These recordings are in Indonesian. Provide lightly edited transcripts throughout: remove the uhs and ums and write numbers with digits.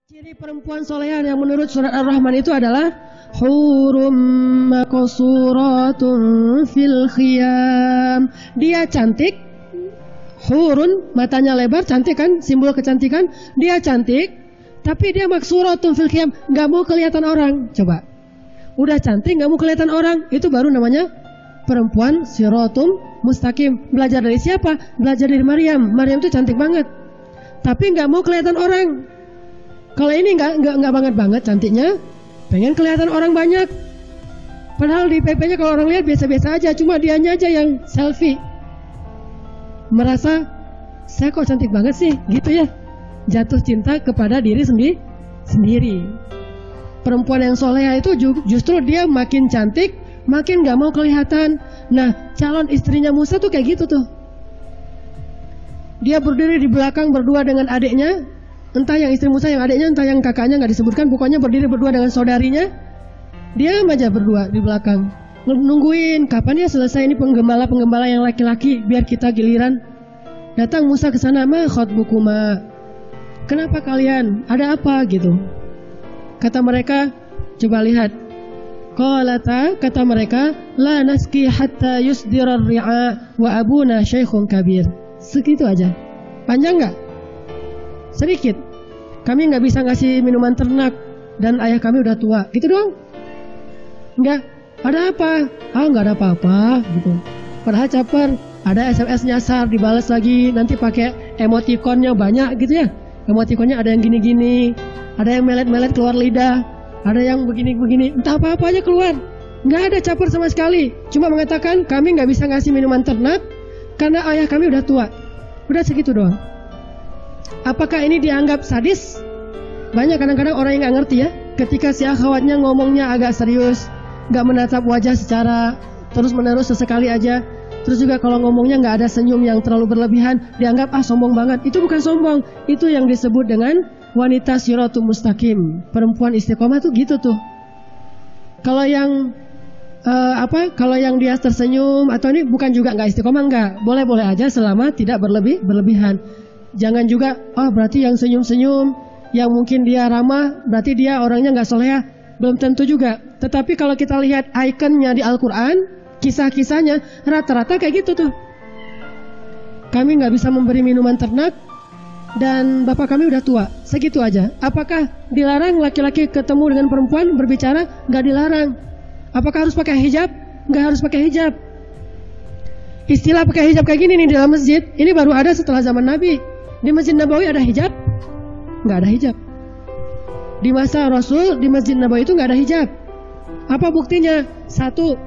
Ciri perempuan soleha yang menurut surat Ar-Rahman itu adalah hurum maqsuratun fil khiyam. Dia cantik, hurun, matanya lebar, cantik kan, simbol kecantikan. Dia cantik, tapi dia maksuratun fil khiyam, nggak mau kelihatan orang. Coba, udah cantik nggak mau kelihatan orang, itu baru namanya perempuan siratum mustaqim. Belajar dari siapa? Belajar dari Maryam. Maryam itu cantik banget, tapi nggak mau kelihatan orang. Kalau ini nggak banget cantiknya, pengen kelihatan orang banyak. Padahal di PP-nya kalau orang lihat biasa-biasa aja, cuma dianya aja yang selfie. Merasa saya kok cantik banget sih, gitu ya. Jatuh cinta kepada diri sendiri. Perempuan yang soleha itu justru dia makin cantik, makin nggak mau kelihatan. Nah, calon istrinya Musa tuh kayak gitu tuh. Dia berdiri di belakang berdua dengan adiknya. Entah yang istri Musa, yang adiknya, entah yang kakaknya, nggak disebutkan. Pokoknya berdiri berdua dengan saudarinya. Dia aja berdua di belakang, nungguin kapan ya selesai ini penggembala yang laki-laki, biar kita giliran. Datang Musa ke sana, ma khotbukuma, kenapa kalian? Ada apa gitu? Kata mereka, coba lihat. Qalata, kata mereka, la naski hatta yusdirar ri'a wa abuna syaikhun kabir. Segitu aja. Panjang nggak? Sedikit. Kami nggak bisa ngasih minuman ternak dan ayah kami udah tua. Gitu doang. Enggak. Ada apa? Nggak ada apa-apa gitu. Padahal caper, ada SMS nyasar, dibalas lagi, nanti pakai emotikonnya banyak gitu ya. Emotikonnya ada yang gini-gini, ada yang melet-melet keluar lidah, ada yang begini-begini, entah apa-apa aja keluar. Nggak ada caper sama sekali. Cuma mengatakan kami nggak bisa ngasih minuman ternak karena ayah kami udah tua. Udah segitu doang. Apakah ini dianggap sadis? Banyak kadang-kadang orang yang nggak ngerti ya. Ketika si akhwatnya ngomongnya agak serius, nggak menatap wajah secara terus-menerus sesekali aja. Terus juga kalau ngomongnya nggak ada senyum yang terlalu berlebihan, dianggap sombong banget. Itu bukan sombong, itu yang disebut dengan wanita siratul mustaqim. Perempuan istiqomah tuh gitu tuh. Kalau yang kalau yang dia tersenyum atau ini bukan juga nggak istiqomah, nggak. Boleh-boleh aja selama tidak berlebihan. Jangan juga, berarti yang senyum-senyum, yang mungkin dia ramah, berarti dia orangnya nggak soleha. Belum tentu juga. Tetapi kalau kita lihat ikonnya di Al-Quran, kisah-kisahnya, rata-rata kayak gitu tuh. Kami nggak bisa memberi minuman ternak, dan bapak kami udah tua. Segitu aja. Apakah dilarang laki-laki ketemu dengan perempuan berbicara? Nggak dilarang. Apakah harus pakai hijab? Nggak harus pakai hijab. Istilah pakai hijab kayak gini nih di dalam masjid, ini baru ada setelah zaman Nabi. Di Masjid Nabawi ada hijab? Nggak ada hijab. Di masa Rasul, di Masjid Nabawi itu nggak ada hijab. Apa buktinya? Satu,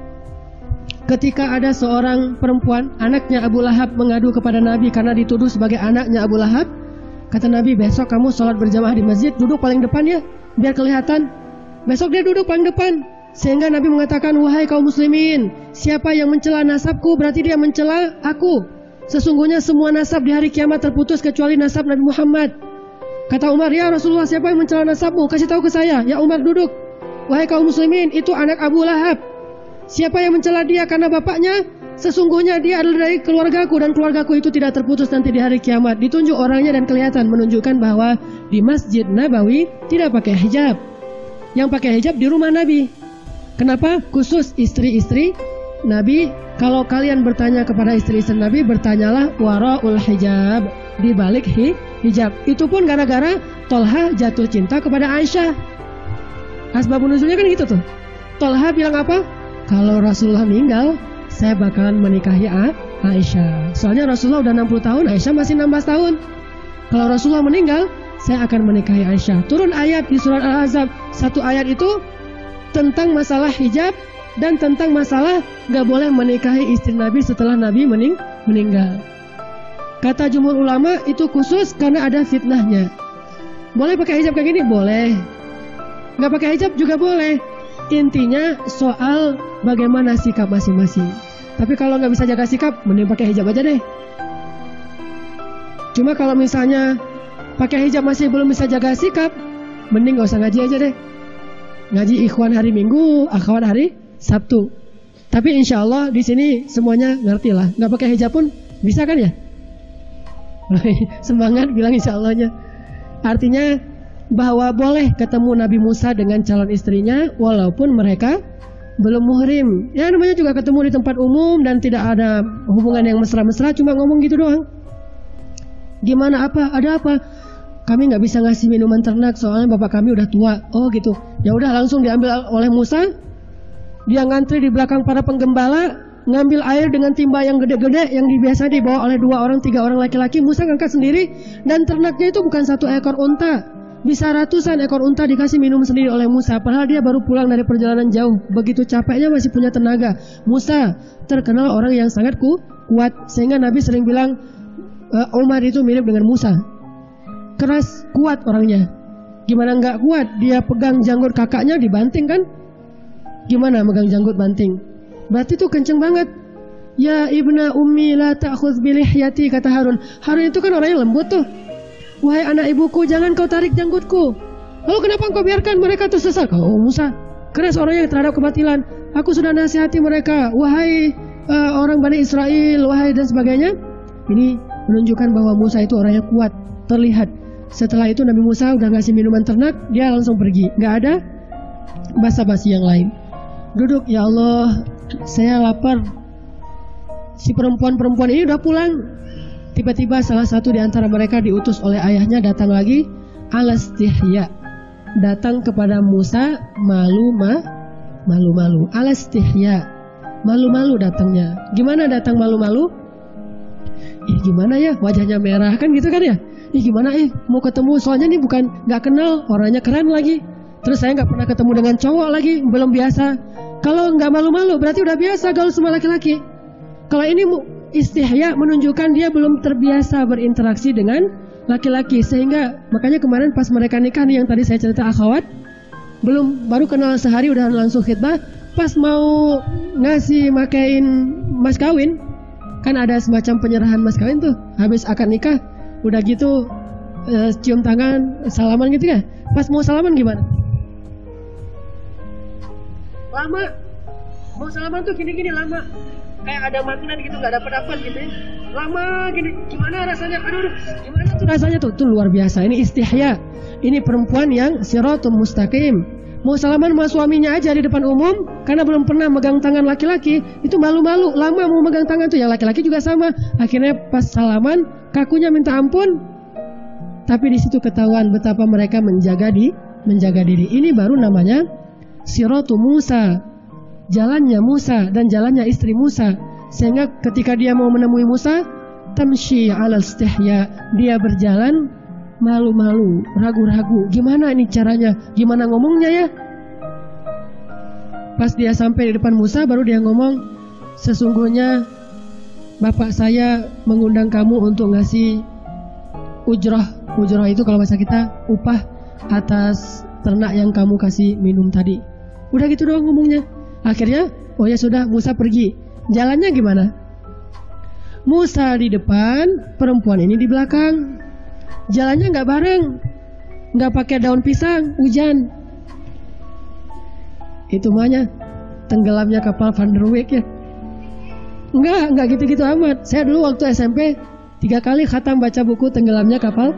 ketika ada seorang perempuan, anaknya Abu Lahab mengadu kepada Nabi karena dituduh sebagai anaknya Abu Lahab. Kata Nabi, besok kamu sholat berjamaah di masjid, duduk paling depan ya, biar kelihatan. Besok dia duduk paling depan. Sehingga Nabi mengatakan, wahai kaum muslimin, siapa yang mencela nasabku berarti dia mencela aku. Sesungguhnya semua nasab di hari kiamat terputus kecuali nasab Nabi Muhammad. Kata Umar, ya Rasulullah, siapa yang mencela nasabmu? Kasih tahu ke saya. Ya Umar, duduk. Wahai kaum muslimin, itu anak Abu Lahab. Siapa yang mencela dia karena bapaknya? Sesungguhnya dia adalah dari keluargaku, dan keluargaku itu tidak terputus nanti di hari kiamat. Ditunjuk orangnya dan kelihatan, menunjukkan bahwa di Masjid Nabawi tidak pakai hijab. Yang pakai hijab di rumah Nabi. Kenapa? Khusus istri-istri Nabi. Kalau kalian bertanya kepada istri-istri Nabi, bertanyalah waraul hijab, di balik hijab. Itu pun gara-gara Tolha jatuh cinta kepada Aisyah. Asbabun nuzulnya kan gitu tuh. Tolha bilang apa? Kalau Rasulullah meninggal, saya bakalan menikahi Aisyah. Soalnya Rasulullah udah 60 tahun, Aisyah masih 16 tahun. Kalau Rasulullah meninggal, saya akan menikahi Aisyah. Turun ayat di surat Al-Ahzab. Satu ayat itu tentang masalah hijab dan tentang masalah gak boleh menikahi istri Nabi setelah Nabi meninggal. Kata jumhur ulama itu khusus karena ada fitnahnya. Boleh pakai hijab kayak gini? Boleh. Gak pakai hijab juga boleh. Intinya soal bagaimana sikap masing-masing. Tapi kalau gak bisa jaga sikap, mending pakai hijab aja deh. Cuma kalau misalnya pakai hijab masih belum bisa jaga sikap, mending gak usah ngaji aja deh. Ngaji ikhwan hari Minggu, akhwat hari Sabtu. Tapi insya Allah di sini semuanya ngerti lah. Nggak pakai hijab pun bisa kan ya? Semangat bilang insya Allahnya. Artinya bahwa boleh ketemu Nabi Musa dengan calon istrinya walaupun mereka belum muhrim. Ya namanya juga ketemu di tempat umum dan tidak ada hubungan yang mesra-mesra, cuma ngomong gitu doang. Gimana apa? Ada apa? Kami nggak bisa ngasih minuman ternak soalnya bapak kami udah tua. Oh gitu. Ya udah langsung diambil oleh Musa. Dia ngantri di belakang para penggembala, ngambil air dengan timba yang gede-gede yang biasa dibawa oleh 2 orang 3 orang laki-laki. Musa ngangkat sendiri dan ternaknya itu bukan 1 ekor unta. Bisa ratusan ekor unta dikasih minum sendiri oleh Musa. Padahal dia baru pulang dari perjalanan jauh. Begitu capeknya masih punya tenaga. Musa terkenal orang yang sangat kuat. Sehingga Nabi sering bilang Umar itu mirip dengan Musa. Keras, kuat orangnya. Gimana nggak kuat? Dia pegang janggut kakaknya dibanting kan? Gimana megang janggut banting? Berarti itu kenceng banget. Ya ibna ummi la ta'khudz bilihyati, kata Harun. Harun itu kan orangnya lembut tuh. Wahai anak ibuku, jangan kau tarik janggutku. Lalu kenapa engkau biarkan mereka tersesat? Oh Musa, keras orangnya terhadap kebatilan. Aku sudah nasihati mereka. Wahai orang Bani Israel, wahai dan sebagainya. Ini menunjukkan bahwa Musa itu orangnya kuat, terlihat. Setelah itu Nabi Musa udah ngasih minuman ternak, dia langsung pergi. Gak ada basa-basi yang lain. Duduk, ya Allah, saya lapar. Si perempuan-perempuan ini udah pulang. Tiba-tiba salah satu di antara mereka diutus oleh ayahnya datang lagi, alastihya, datang kepada Musa malu-malu. Alastihya, malu-malu datangnya. Gimana datang malu-malu? Gimana ya, wajahnya merah kan gitu kan ya? Gimana mau ketemu, soalnya nih bukan nggak kenal, orangnya keren lagi. Terus saya nggak pernah ketemu dengan cowok lagi, belum biasa. Kalau nggak malu-malu berarti udah biasa gaul sama laki-laki. Kalau ini istihya menunjukkan dia belum terbiasa berinteraksi dengan laki-laki, sehingga makanya kemarin pas mereka nikah nih yang tadi saya cerita akhwat, baru kenal sehari udah langsung khitbah. Pas mau ngasih makain mas kawin, kan ada semacam penyerahan mas kawin tuh, habis akad nikah, udah gitu cium tangan, salaman gitu ya. Pas mau salaman gimana? Lama, mau salaman tuh gini-gini lama. Kayak ada magnet gitu, nggak dapat gitu ya. Lama gini, gimana rasanya? Aduh, gimana tuh rasanya tuh? Itu luar biasa. Ini istihya. Ini perempuan yang siratul mustaqim. Mau salaman sama suaminya aja di depan umum, karena belum pernah megang tangan laki-laki, itu malu-malu. Lama mau megang tangan tuh, yang laki-laki juga sama. Akhirnya pas salaman, kakunya minta ampun. Tapi di situ ketahuan betapa mereka menjaga diri. Ini baru namanya siratul Musa. Jalannya Musa dan jalannya istri Musa. Sehingga ketika dia mau menemui Musa, tamshi ala istihya, dia berjalan malu-malu, ragu-ragu. Gimana ini caranya? Gimana ngomongnya ya? Pas dia sampai di depan Musa, baru dia ngomong, sesungguhnya bapak saya mengundang kamu untuk ngasih ujrah. Ujrah itu kalau bahasa kita upah atas ternak yang kamu kasih minum tadi. Udah gitu doang ngomongnya. Akhirnya, oh ya sudah, Musa pergi. Jalannya gimana? Musa di depan, perempuan ini di belakang. Jalannya nggak bareng, nggak pakai daun pisang, hujan. Itu mahnya tenggelamnya kapal Van der Wijk ya. Nggak gitu-gitu amat. Saya dulu waktu SMP 3 kali khatam baca buku tenggelamnya kapal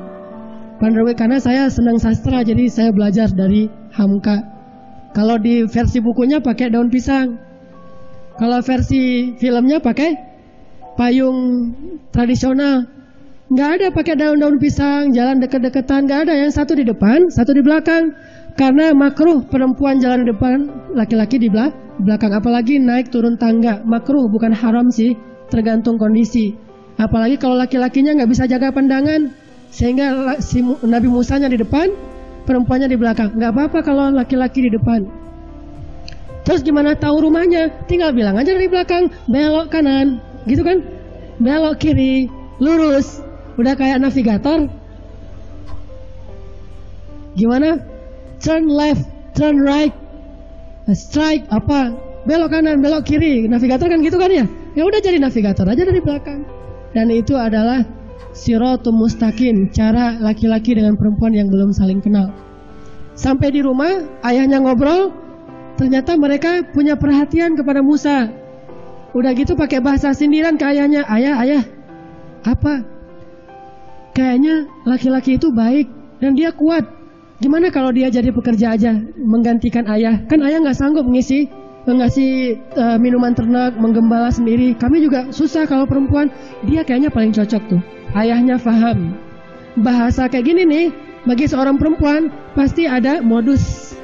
Van der Wijk karena saya senang sastra, jadi saya belajar dari Hamka. Kalau di versi bukunya pakai daun pisang. Kalau versi filmnya pakai payung tradisional. Nggak ada pakai daun-daun pisang, jalan deket-deketan, nggak ada. Yang satu di depan, satu di belakang. Karena makruh perempuan jalan di depan, laki-laki di belakang. Apalagi naik turun tangga, makruh, bukan haram sih, tergantung kondisi. Apalagi kalau laki-lakinya nggak bisa jaga pandangan, sehingga si Nabi Musanya di depan, perempuannya di belakang. Nggak apa-apa kalau laki-laki di depan. Terus gimana tahu rumahnya? Tinggal bilang aja dari belakang, belok kanan, gitu kan? Belok kiri, lurus. Udah kayak navigator. Gimana? Turn left, turn right, strike apa? Belok kanan, belok kiri. Navigator kan gitu kan ya? Ya udah jadi navigator aja dari belakang. Dan itu adalah siratul mustaqim, cara laki-laki dengan perempuan yang belum saling kenal. Sampai di rumah, ayahnya ngobrol, ternyata mereka punya perhatian kepada Musa. Udah gitu pakai bahasa sindiran ke ayahnya, ayah, apa? Kayaknya laki-laki itu baik dan dia kuat. Gimana kalau dia jadi pekerja aja, menggantikan ayah? Kan ayah nggak sanggup ngasih minuman ternak, menggembala sendiri. Kami juga susah kalau perempuan. Dia kayaknya paling cocok tuh. Ayahnya paham. Bahasa kayak gini nih, bagi seorang perempuan pasti ada modus.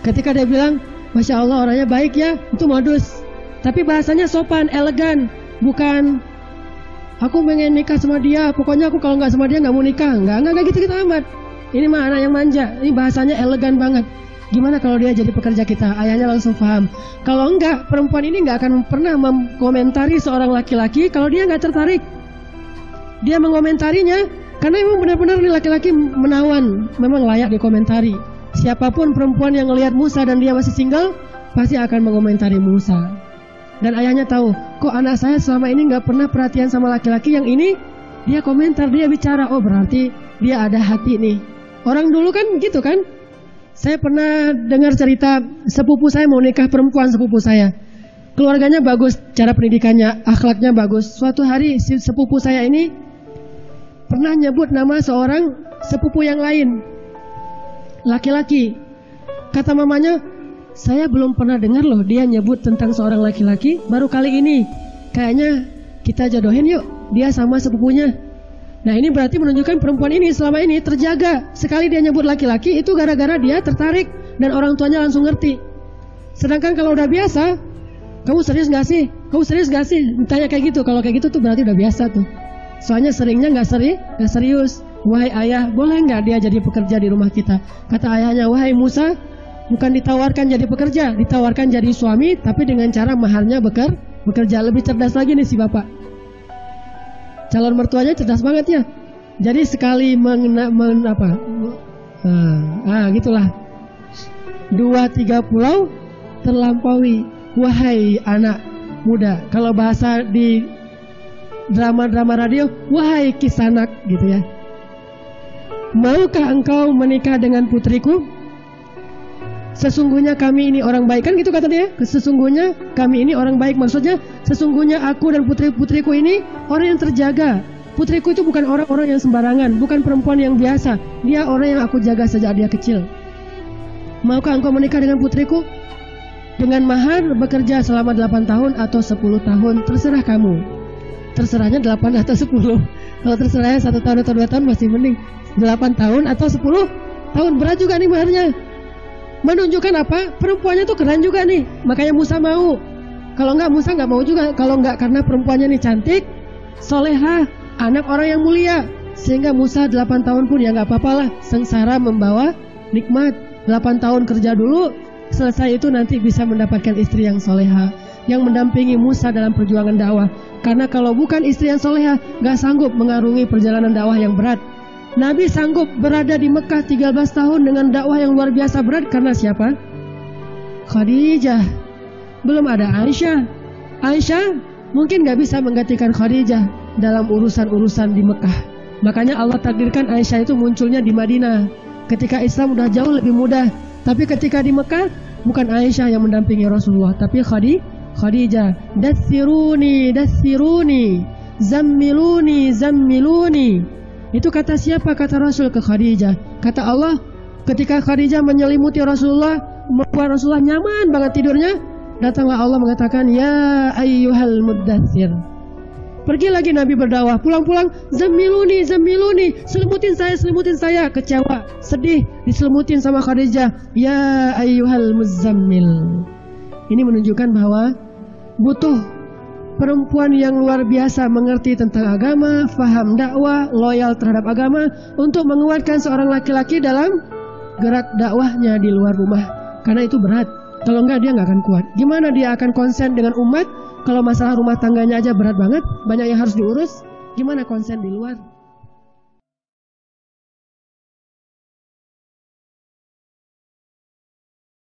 Ketika dia bilang, Masya Allah orangnya baik ya, itu modus. Tapi bahasanya sopan, elegan. Bukan, aku pengen nikah sama dia, pokoknya aku kalau nggak sama dia nggak mau nikah. Nggak gitu-gitu amat. Ini mah anak yang manja. Ini bahasanya elegan banget. Gimana kalau dia jadi pekerja kita? Ayahnya langsung paham. Kalau enggak, perempuan ini nggak akan pernah mengomentari seorang laki-laki kalau dia nggak tertarik. Dia mengomentarinya karena memang benar-benar nih laki-laki menawan, memang layak dikomentari. Siapapun perempuan yang ngelihat Musa dan dia masih single, pasti akan mengomentari Musa. Dan ayahnya tahu, kok anak saya selama ini nggak pernah perhatian sama laki-laki, yang ini dia komentar, dia bicara, oh berarti dia ada hati nih. Orang dulu kan gitu kan. Saya pernah dengar cerita sepupu saya mau nikah perempuan sepupu saya. Keluarganya bagus, cara pendidikannya, akhlaknya bagus. Suatu hari si sepupu saya ini pernah nyebut nama seorang sepupu yang lain, laki-laki. Kata mamanya, saya belum pernah dengar loh dia nyebut tentang seorang laki-laki, baru kali ini. Kayaknya kita jodohin yuk dia sama sepupunya. Nah ini berarti menunjukkan perempuan ini selama ini terjaga. Sekali dia nyebut laki-laki itu gara-gara dia tertarik dan orang tuanya langsung ngerti. Sedangkan kalau udah biasa, kamu serius gak sih? Kamu serius gak sih? Tanya kayak gitu. Kalau kayak gitu tuh berarti udah biasa tuh. Soalnya seringnya gak serius. Wahai ayah, boleh gak dia jadi pekerja di rumah kita? Kata ayahnya, wahai Musa, bukan ditawarkan jadi pekerja, ditawarkan jadi suami, tapi dengan cara maharnya bekerja. Lebih cerdas lagi nih si bapak. Calon mertuanya cerdas banget ya. Jadi sekali gitulah. 2-3 pulau terlampaui. Wahai anak muda. Kalau bahasa di drama-drama radio, wahai kisanak gitu ya. Maukah engkau menikah dengan putriku? Sesungguhnya kami ini orang baik, kan gitu kata dia. Sesungguhnya kami ini orang baik, maksudnya sesungguhnya aku dan putri-putriku ini orang yang terjaga. Putriku itu bukan orang-orang yang sembarangan, bukan perempuan yang biasa. Dia orang yang aku jaga sejak dia kecil. Maukah engkau menikah dengan putriku? Dengan mahar bekerja selama 8 tahun atau 10 tahun, terserah kamu. Terserahnya 8 atau 10. Kalau terserahnya 1 tahun atau 2 tahun masih mending. 8 tahun atau 10 tahun, berat juga nih maharnya. Menunjukkan apa? Perempuannya tuh keren juga nih. Makanya Musa mau. Kalau enggak Musa enggak mau juga. Kalau enggak karena perempuannya nih cantik, solehah, anak orang yang mulia. Sehingga Musa 8 tahun pun ya enggak apa-apa lah. Sengsara membawa nikmat. 8 tahun kerja dulu, selesai itu nanti bisa mendapatkan istri yang solehah, yang mendampingi Musa dalam perjuangan dakwah. Karena kalau bukan istri yang solehah, enggak sanggup mengarungi perjalanan dakwah yang berat. Nabi sanggup berada di Mekah 13 tahun dengan dakwah yang luar biasa berat karena siapa? Khadijah. Belum ada Aisyah. Aisyah mungkin gak bisa menggantikan Khadijah dalam urusan-urusan di Mekah. Makanya Allah takdirkan Aisyah itu munculnya di Madinah. Ketika Islam udah jauh lebih mudah. Tapi ketika di Mekah, bukan Aisyah yang mendampingi Rasulullah, tapi Khadijah. Dathiruni, zammiluni. Itu kata siapa? Kata Rasul ke Khadijah. Kata Allah, ketika Khadijah menyelimuti Rasulullah, membuat Rasulullah nyaman banget tidurnya, datanglah Allah mengatakan, ya ayyuhal muddathir. Pergi lagi Nabi berdakwah, pulang-pulang, zammiluni, selimutin saya. Kecewa, sedih, diselimutin sama Khadijah, ya ayyuhal muzammil. Ini menunjukkan bahwa butuh perempuan yang luar biasa mengerti tentang agama, faham dakwah, loyal terhadap agama untuk menguatkan seorang laki-laki dalam gerak dakwahnya di luar rumah. Karena itu berat. Kalau enggak dia enggak akan kuat. Gimana dia akan konsen dengan umat kalau masalah rumah tangganya aja berat banget, banyak yang harus diurus? Gimana konsen di luar?